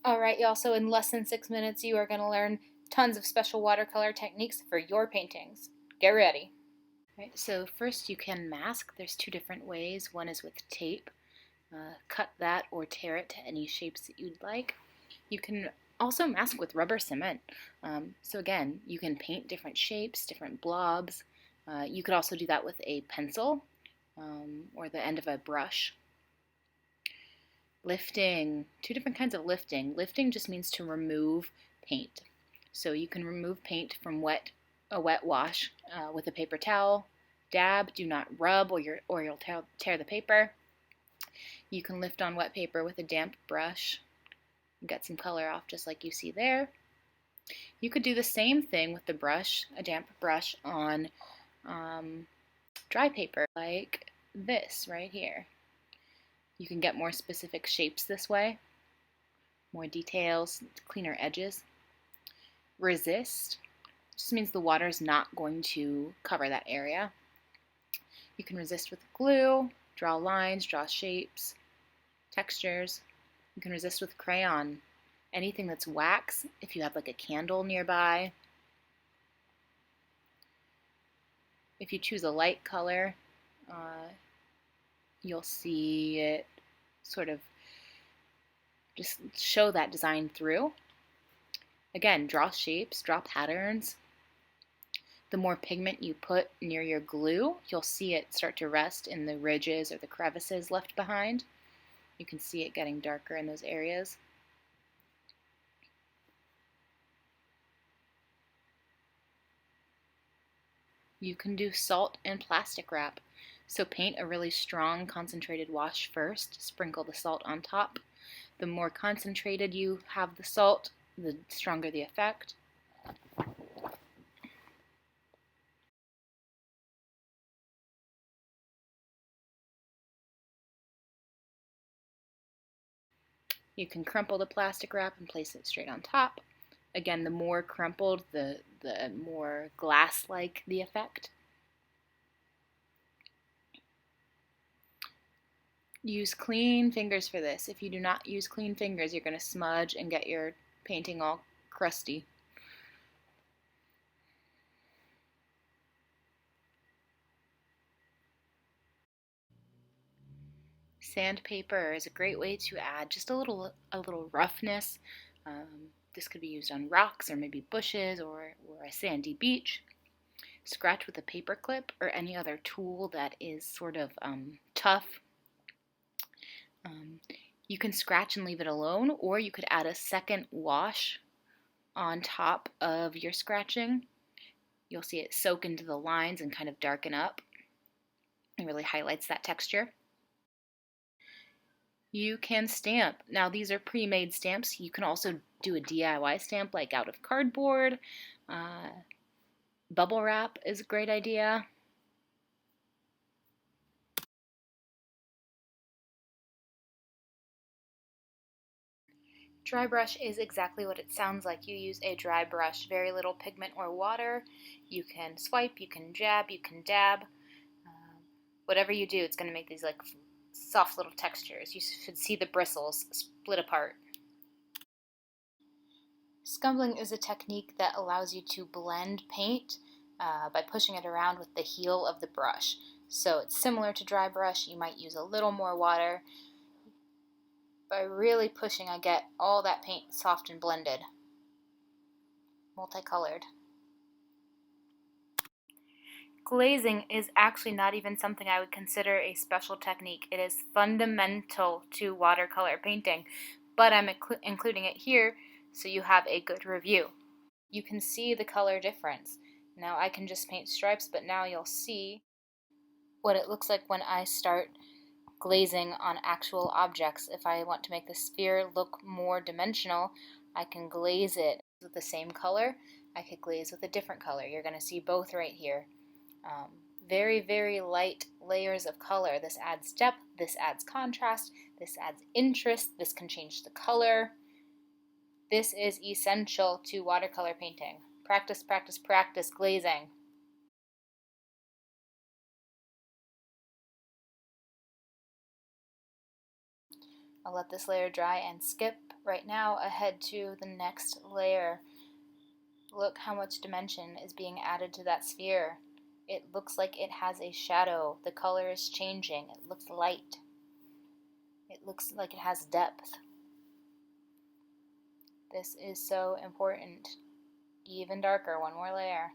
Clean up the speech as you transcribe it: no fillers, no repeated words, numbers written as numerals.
Alright, y'all, so in less than 6 minutes you are going to learn tons of special watercolor techniques for your paintings. Get ready. Right, so first you can mask. There's two different ways. One is with tape. Cut that or tear it to any shapes that you'd like. You can also mask with rubber cement. So again, you can paint different shapes, different blobs. You could also do that with a pencil or the end of a brush. Lifting, two different kinds of lifting. Lifting just means to remove paint. So you can remove paint from a wet wash with a paper towel. Dab, do not rub or you'll tear the paper. You can lift on wet paper with a damp brush and get some color off just like you see there. You could do the same thing with the brush, a damp brush on dry paper like this right here. You can get more specific shapes this way, more details, cleaner edges. Resist just means the water is not going to cover that area. You can resist with glue, draw lines, draw shapes, textures. You can resist with crayon. Anything that's wax, if you have like a candle nearby. If you choose a light color, you'll see it sort of just show that design through. Again, draw shapes, draw patterns. The more pigment you put near your glue, you'll see it start to rest in the ridges or the crevices left behind. You can see it getting darker in those areas. You can do salt and plastic wrap. So paint a really strong concentrated wash first, sprinkle the salt on top. The more concentrated you have the salt, the stronger the effect. You can crumple the plastic wrap and place it straight on top. Again, the more crumpled, the more glass-like the effect. Use clean fingers for this. If you do not use clean fingers, you're going to smudge and get your painting all crusty. Sandpaper is a great way to add just a little roughness. This could be used on rocks or maybe bushes or a sandy beach. Scratch with a paper clip or any other tool that is sort of tough. You can scratch and leave it alone, or you could add a second wash on top of your scratching. You'll see it soak into the lines and kind of darken up. It really highlights that texture. You can stamp. Now these are pre-made stamps. You can also do a DIY stamp like out of cardboard. Bubble wrap is a great idea. Dry brush is exactly what it sounds like. You use a dry brush, very little pigment or water. You can swipe, you can jab, you can dab. Whatever you do, it's going to make these like soft little textures. You should see the bristles split apart. Scumbling is a technique that allows you to blend paint by pushing it around with the heel of the brush. So it's similar to dry brush. You might use a little more water. By really pushing, I get all that paint soft and blended, multicolored. Glazing is actually not even something I would consider a special technique. It is fundamental to watercolor painting, but I'm including it here so you have a good review. You can see the color difference. Now I can just paint stripes, but now you'll see what it looks like when I start glazing on actual objects. If I want to make the sphere look more dimensional, I can glaze it with the same color. I could glaze with a different color. You're going to see both right here. Very, very light layers of color. This adds depth, this adds contrast, this adds interest, this can change the color. This is essential to watercolor painting. Practice, practice, practice glazing. I'll let this layer dry and skip Right now, ahead to the next layer. Look how much dimension is being added to that sphere. It looks like it has a shadow. The color is changing. It looks light. It looks like it has depth. This is so important. Even darker, one more layer.